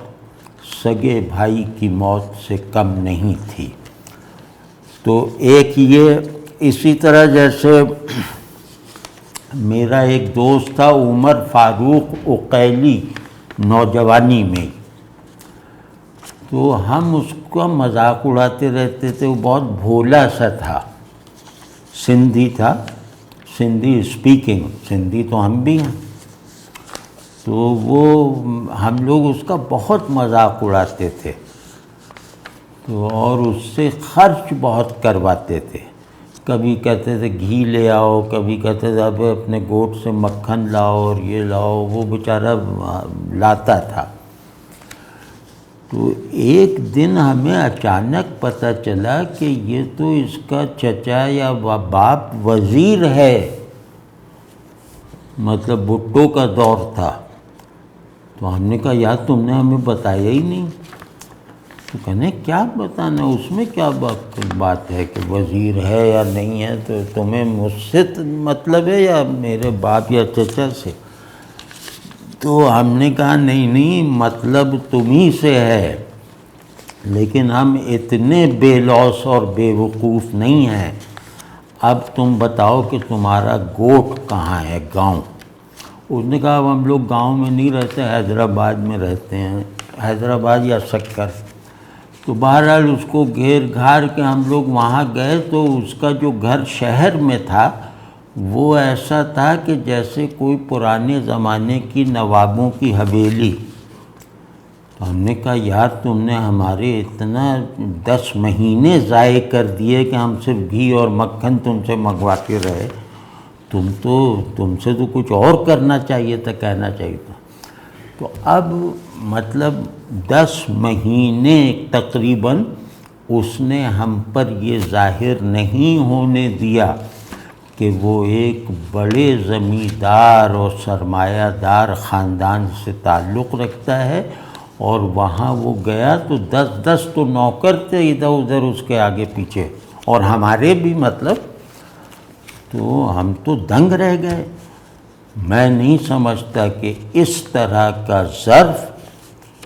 سگے بھائی کی موت سے کم نہیں تھی۔ تو ایک یہ، اسی طرح جیسے میرا ایک دوست تھا عمر فاروق عقیلی، نوجوانی میں، تو ہم اس کا مذاق اڑاتے رہتے تھے۔ وہ بہت بھولا سا تھا، سندھی تھا، سندھی اسپیکنگ، سندھی تو ہم بھی ہیں، تو وہ ہم لوگ اس کا بہت مذاق اڑاتے تھے، تو اور اس سے خرچ بہت کرواتے تھے۔ کبھی کہتے تھے گھی لے آؤ، کبھی کہتے تھے اب اپنے گوٹ سے مکھن لاؤ اور یہ لاؤ، وہ بیچارہ لاتا تھا۔ تو ایک دن ہمیں اچانک پتہ چلا کہ یہ تو اس کا چچا یا باپ وزیر ہے، مطلب بھٹو کا دور تھا۔ تو ہم نے کہا یار تم نے ہمیں بتایا ہی نہیں۔ تو کہنے کیا بتانا، اس میں کیا بات ہے کہ وزیر ہے یا نہیں ہے، تو تمہیں مجھ سے مطلب ہے یا میرے باپ یا چچا سے؟ تو ہم نے کہا نہیں مطلب تمہیں سے ہے، لیکن ہم اتنے بے لوث اور بے وقوف نہیں ہیں۔ اب تم بتاؤ کہ تمہارا گوٹ کہاں ہے، گاؤں؟ اس نے کہا اب ہم لوگ گاؤں میں نہیں رہتے، حیدرآباد میں رہتے ہیں، حیدرآباد یا سکر۔ تو بہرحال اس کو گھیر گھار کے ہم لوگ وہاں گئے، تو اس کا جو گھر شہر میں تھا وہ ایسا تھا کہ جیسے کوئی پرانے زمانے کی نوابوں کی حویلی، تو ہم نے کہا یار تم نے ہمارے اتنا 10 مہینے ضائع کر دیے کہ ہم صرف گھی اور مکھن تم سے منگواتے رہے، تم سے تو کچھ اور کرنا چاہیے تھا، کہنا چاہیے تھا۔ تو اب مطلب 10 مہینے تقریباً اس نے ہم پر یہ ظاہر نہیں ہونے دیا کہ وہ ایک بڑے زمیندار اور سرمایہ دار خاندان سے تعلق رکھتا ہے، اور وہاں وہ گیا تو 10 تو نوکر تھے ادھر ادھر اس کے آگے پیچھے، اور ہمارے بھی مطلب، تو ہم تو دنگ رہ گئے۔ میں نہیں سمجھتا کہ اس طرح کا ظرف،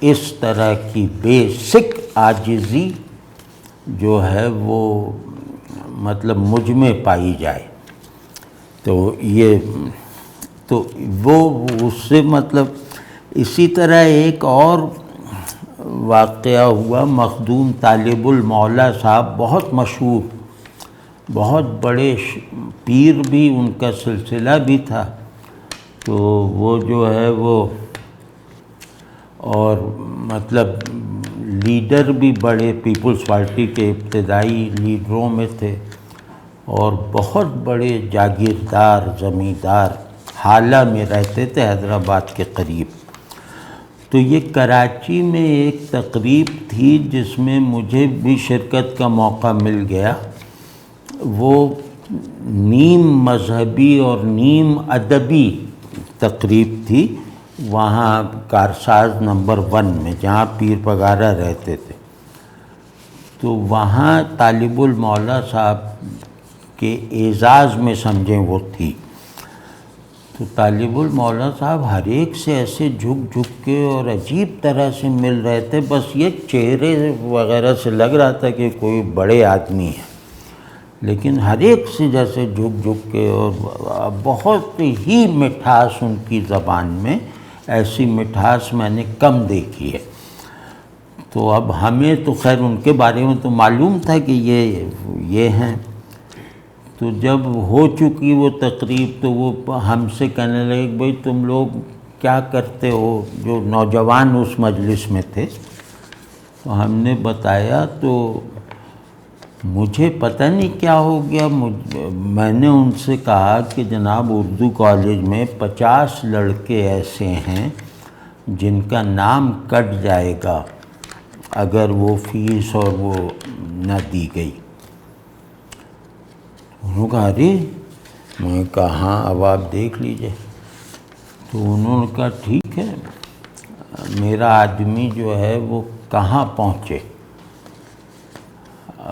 اس طرح کی بیسک عاجزی جو ہے وہ مطلب مجھ میں پائی جائے۔ تو وہ اس سے مطلب اسی طرح ایک اور واقعہ ہوا، مخدوم طالب المولا صاحب بہت مشہور، بہت بڑے پیر بھی ان کا سلسلہ بھی تھا، تو وہ جو ہے وہ اور مطلب لیڈر بھی بڑے پیپلز پارٹی کے ابتدائی لیڈروں میں تھے، اور بہت بڑے جاگیردار زمیندار، حالہ میں رہتے تھے حیدرآباد کے قریب۔ تو یہ کراچی میں ایک تقریب تھی جس میں مجھے بھی شرکت کا موقع مل گیا۔ وہ نیم مذہبی اور نیم ادبی تقریب تھی وہاں کارساز نمبر 1 میں، جہاں پیر پگارا رہتے تھے۔ تو وہاں طالب المولا صاحب کے اعزاز میں سمجھیں وہ تھی۔ تو طالب المولا صاحب ہر ایک سے ایسے جھک کے اور عجیب طرح سے مل رہے تھے، بس یہ چہرے وغیرہ سے لگ رہا تھا کہ کوئی بڑے آدمی ہیں، لیکن ہر ایک سے جیسے جھک کے، اور بہت ہی مٹھاس ان کی زبان میں، ایسی مٹھاس میں نے کم دیکھی ہے۔ تو اب ہمیں تو خیر ان کے بارے میں تو معلوم تھا کہ یہ ہیں۔ تو جب ہو چکی وہ تقریب تو وہ ہم سے کہنے لگے کہ بھئی تم لوگ کیا کرتے ہو، جو نوجوان اس مجلس میں تھے۔ تو ہم نے بتایا، تو مجھے پتہ نہیں کیا ہو گیا، میں نے ان سے کہا کہ جناب اردو کالج میں 50 لڑکے ایسے ہیں جن کا نام کٹ جائے گا اگر وہ فیس اور وہ نہ دی گئی۔ انہوں نے کہا ارے، میں نے کہا ہاں اب آپ دیکھ لیجئے۔ تو انہوں نے کہا ٹھیک ہے، میرا آدمی جو ہے وہ کہاں پہنچے؟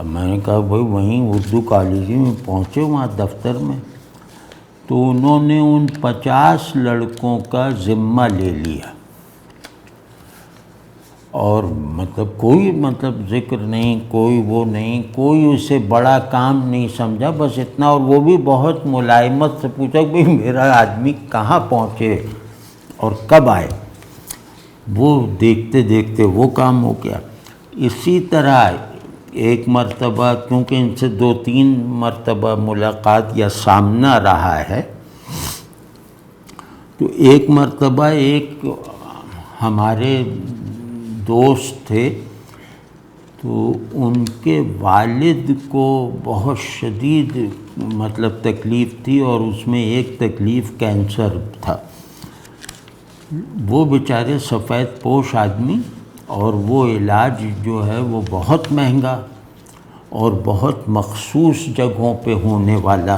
میں نے کہا بھائی وہیں اردو کالج میں پہنچے، وہاں دفتر میں۔ تو انہوں نے ان 50 لڑکوں کا ذمہ لے لیا، اور مطلب کوئی ذکر نہیں، کوئی وہ نہیں، کوئی اسے بڑا کام نہیں سمجھا، بس اتنا، اور وہ بھی بہت ملائمت سے پوچھا کہ میرا آدمی کہاں پہنچے اور کب آئے۔ وہ دیکھتے دیکھتے وہ کام ہو گیا۔ اسی طرح ایک مرتبہ، کیونکہ ان سے 2-3 مرتبہ ملاقات یا سامنا رہا ہے، تو ایک مرتبہ ایک ہمارے دوست تھے، تو ان کے والد کو بہت شدید تکلیف تھی، اور اس میں ایک تکلیف کینسر تھا۔ وہ بیچارے سفید پوش آدمی، اور وہ علاج جو ہے وہ بہت مہنگا اور بہت مخصوص جگہوں پہ ہونے والا۔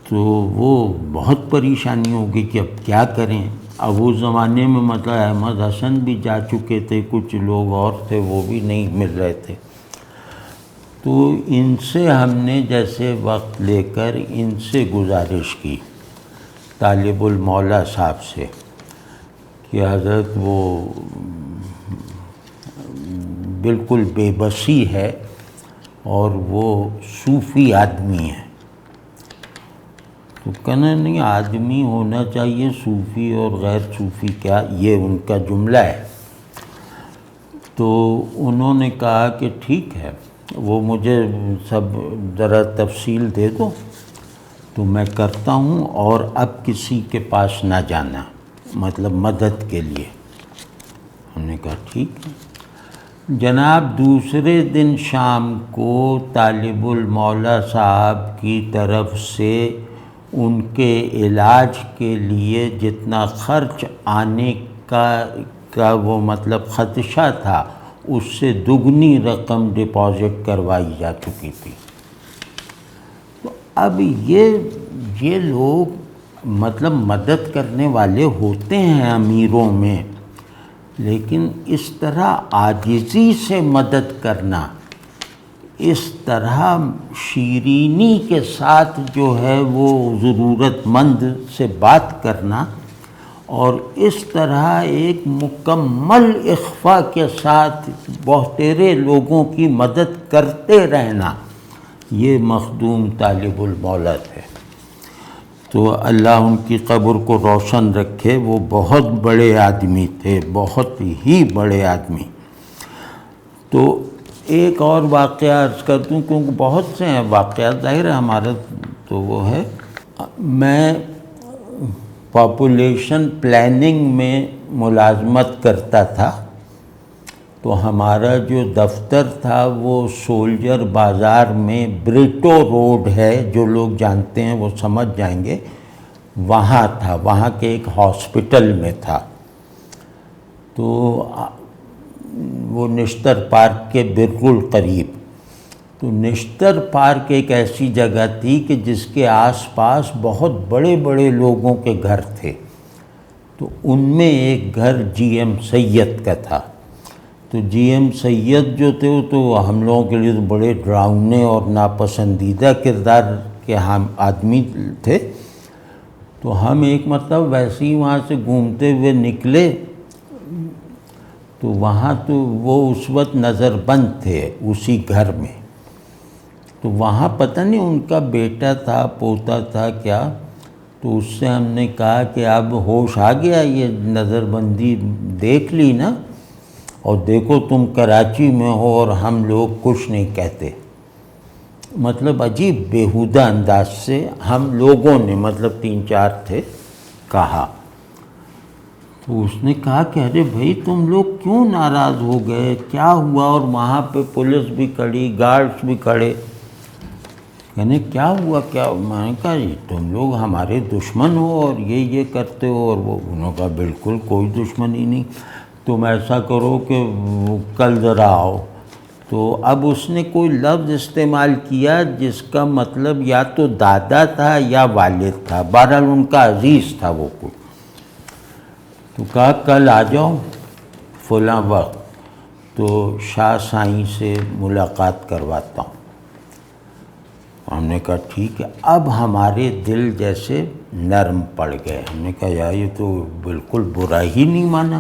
تو وہ بہت پریشانی ہوگی کہ اب کیا کریں۔ اب اس زمانے میں احمد حسن بھی جا چکے تھے، کچھ لوگ اور تھے وہ بھی نہیں مل رہے تھے۔ تو ان سے ہم نے جیسے وقت لے کر ان سے گزارش کی، طالب المولا صاحب سے، کہ حضرت وہ بالکل بے بسی ہے اور وہ صوفی آدمی ہے۔ تو کہنا نہیں، آدمی ہونا چاہیے، صوفی اور غیر صوفی کیا، یہ ان کا جملہ ہے۔ تو انہوں نے کہا کہ ٹھیک ہے، وہ مجھے سب ذرا تفصیل دے دو تو میں کرتا ہوں، اور اب کسی کے پاس نہ جانا، مدد کے لیے۔ ہم نے کہا ٹھیک ہے۔ جناب دوسرے دن شام کو طالب المولا صاحب کی طرف سے ان کے علاج کے لیے جتنا خرچ آنے کا وہ مطلب خدشہ تھا، اس سے دگنی رقم ڈپازٹ کروائی جا چکی تھی۔ تو اب یہ لوگ مطلب مدد کرنے والے ہوتے ہیں امیروں میں، لیکن اس طرح عاجزی سے مدد کرنا، اس طرح شیرینی کے ساتھ جو ہے وہ ضرورت مند سے بات کرنا، اور اس طرح ایک مکمل اخفاء کے ساتھ بہترے لوگوں کی مدد کرتے رہنا، یہ مخدوم طالب المولا ہے۔ تو اللہ ان کی قبر کو روشن رکھے، وہ بہت بڑے آدمی تھے، بہت ہی بڑے آدمی۔ تو ایک اور واقعہ عرض کر دوں، کیونکہ بہت سے ہیں واقعات، ظاہر ہے ہمارا تو وہ ہے، میں پاپولیشن پلاننگ میں ملازمت کرتا تھا، تو ہمارا جو دفتر تھا وہ سولجر بازار میں بریٹو روڈ ہے، جو لوگ جانتے ہیں وہ سمجھ جائیں گے، وہاں تھا، وہاں کے ایک ہاسپٹل میں تھا۔ تو وہ نشتر پارک کے بالکل قریب۔ تو نشتر پارک ایک ایسی جگہ تھی کہ جس کے آس پاس بہت بڑے بڑے لوگوں کے گھر تھے۔ تو ان میں ایک گھر جی ایم سید کا تھا۔ تو جی ایم سید جو تھے وہ تو ہم لوگوں کے لیے تو بڑے ڈراؤنے اور ناپسندیدہ کردار کے ہم آدمی تھے۔ تو ہم ایک مرتبہ ویسے ہی وہاں سے گھومتے ہوئے نکلے، تو وہاں تو وہ اس وقت نظر بند تھے اسی گھر میں۔ تو وہاں پتہ نہیں ان کا بیٹا تھا، پوتا تھا کیا، تو اس سے ہم نے کہا کہ اب ہوش آ گیا، یہ نظر بندی دیکھ لی نا، اور دیکھو تم کراچی میں ہو اور ہم لوگ کچھ نہیں کہتے۔ مطلب عجیب بیہودہ انداز سے ہم لوگوں نے، مطلب 3-4 تھے، کہا۔ تو اس نے کہا کہ ارے بھائی تم لوگ کیوں ناراض ہو گئے، کیا ہوا؟ اور وہاں پہ پولیس بھی کھڑی، گارڈز بھی کھڑے۔ یعنی کیا ہوا؟ کیا؟ میں نے کہا تم لوگ ہمارے دشمن ہو اور یہ کرتے ہو، اور وہ انہوں نے کہا بالکل کوئی دشمنی نہیں، تم ایسا کرو کہ کل ذرا آؤ۔ تو اب اس نے کوئی لفظ استعمال کیا جس کا مطلب یا تو دادا تھا یا والد تھا، بہرحال ان کا عزیز تھا وہ کوئی۔ تو کہا کل آ جاؤ فلاں وقت، تو شاہ سائیں سے ملاقات کرواتا ہوں۔ ہم نے کہا ٹھیک ہے۔ اب ہمارے دل جیسے نرم پڑ گئے، ہم نے کہا یار یہ تو بالکل برا ہی نہیں مانا۔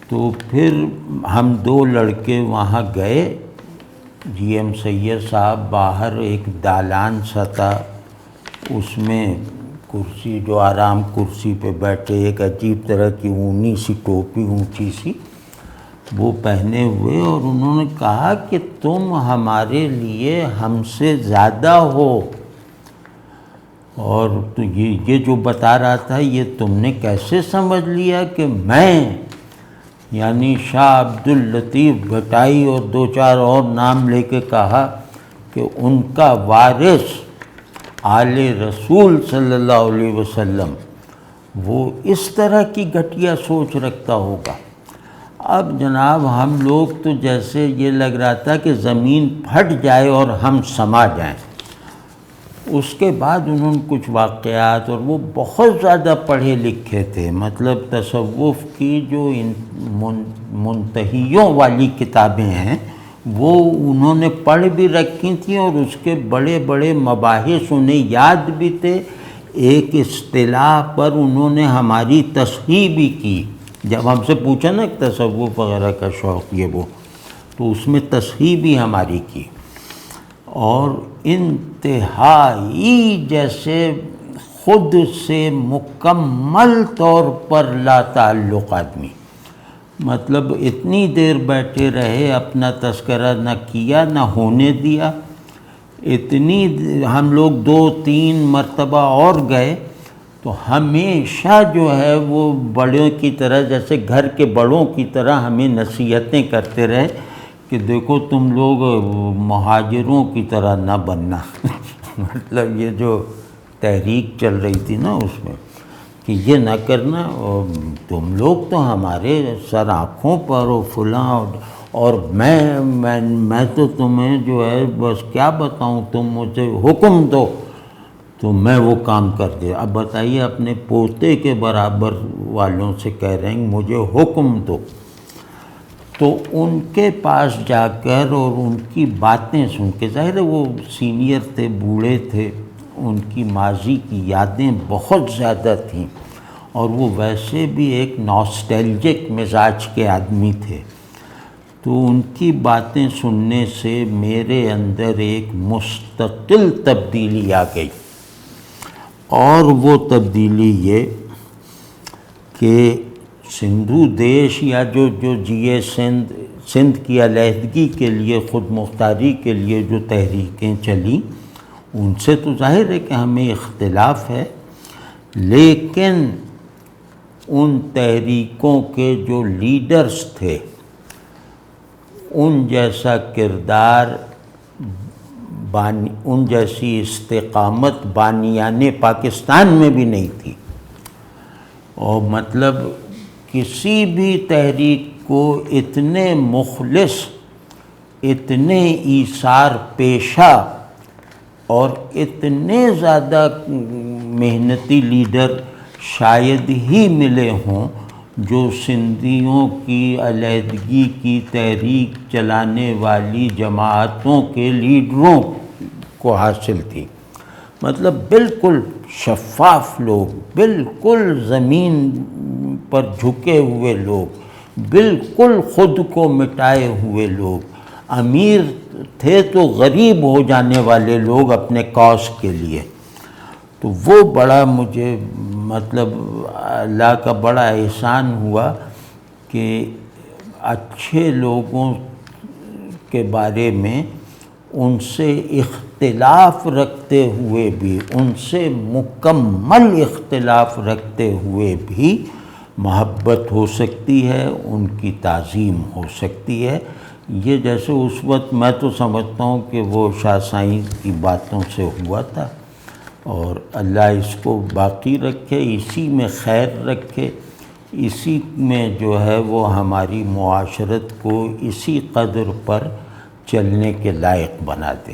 تو پھر ہم 2 لڑکے وہاں گئے، جی ایم سید صاحب باہر ایک دالان سا تھا، اس میں کرسی، جو آرام کرسی پہ بیٹھے، ایک عجیب طرح کی اونی سی ٹوپی اونچی سی وہ پہنے ہوئے، اور انہوں نے کہا کہ تم ہمارے لیے ہم سے زیادہ ہو، اور تو یہ جو بتا رہا تھا یہ تم نے کیسے سمجھ لیا کہ میں، یعنی شاہ عبداللطیف بھٹائی، اور 2-4 اور نام لے کے کہا کہ ان کا وارث آل رسول صلی اللہ علیہ وسلم وہ اس طرح کی گھٹیا سوچ رکھتا ہوگا۔ اب جناب ہم لوگ تو جیسے یہ لگ رہا تھا کہ زمین پھٹ جائے اور ہم سما جائیں۔ اس کے بعد انہوں نے کچھ واقعات، اور وہ بہت زیادہ پڑھے لکھے تھے، مطلب تصوف کی جو منتہیوں والی کتابیں ہیں وہ انہوں نے پڑھ بھی رکھی تھیں، اور اس کے بڑے بڑے مباحث انہیں یاد بھی تھے۔ ایک اصطلاح پر انہوں نے ہماری تصحیح بھی کی، جب ہم سے پوچھا نا تصوف وغیرہ کا شوق یہ وہ، تو اس میں تصحیح بھی ہماری کی۔ اور انتہائی جیسے خود سے مکمل طور پر لا تعلق آدمی، مطلب اتنی دیر بیٹھے رہے، اپنا تذکرہ نہ کیا نہ ہونے دیا۔ ہم لوگ 2-3 مرتبہ اور گئے، تو ہمیشہ جو ہے وہ بڑوں کی طرح، جیسے گھر کے بڑوں کی طرح ہمیں نصیحتیں کرتے رہے کہ دیکھو تم لوگ مہاجروں کی طرح نہ بننا مطلب یہ جو تحریک چل رہی تھی نا اس میں کہ یہ نہ کرنا، اور تم لوگ تو ہمارے سر آنکھوں پر ہو فلاں، اور میں تو تمہیں جو ہے بس کیا بتاؤں، تم مجھے حکم دو تو میں وہ کام کر دے۔ اب بتائیے اپنے پوتے کے برابر والوں سے کہہ رہے ہیں مجھے حکم دو، تو ان کے پاس جا کر اور ان کی باتیں سن کے، ظاہر ہے وہ سینئر تھے، بوڑھے تھے، ان کی ماضی کی یادیں بہت زیادہ تھیں، اور وہ ویسے بھی ایک ناسٹیلجک مزاج کے آدمی تھے، تو ان کی باتیں سننے سے میرے اندر ایک مستقل تبدیلی آ گئی، اور وہ تبدیلی یہ کہ سندھو دیش یا جو جیے سندھ کی علیحدگی کے لیے، خود مختاری کے لیے جو تحریکیں چلیں، ان سے تو ظاہر ہے کہ ہمیں اختلاف ہے، لیکن ان تحریکوں کے جو لیڈرز تھے ان جیسا کردار، ان جیسی استقامت بانیان پاکستان میں بھی نہیں تھی، اور مطلب کسی بھی تحریک کو اتنے مخلص، اتنے ایثار پیشہ اور اتنے زیادہ محنتی لیڈر شاید ہی ملے ہوں جو سندھیوں کی علیحدگی کی تحریک چلانے والی جماعتوں کے لیڈروں کو حاصل تھی۔ مطلب بالکل شفاف لوگ، بالکل زمین پر جھکے ہوئے لوگ، بالکل خود کو مٹائے ہوئے لوگ، امیر تھے تو غریب ہو جانے والے لوگ اپنے کاز کے لیے۔ تو وہ بڑا مجھے مطلب اللہ کا بڑا احسان ہوا کہ اچھے لوگوں کے بارے میں ان سے اختلاف رکھتے ہوئے بھی، ان سے مکمل اختلاف رکھتے ہوئے بھی محبت ہو سکتی ہے، ان کی تعظیم ہو سکتی ہے۔ یہ جیسے اس وقت میں تو سمجھتا ہوں کہ وہ شاہ سائیں کی باتوں سے ہوا تھا، اور اللہ اس کو باقی رکھے، اسی میں خیر رکھے، اسی میں جو ہے وہ ہماری معاشرت کو اسی قدر پر چلنے کے لائق بنا دے۔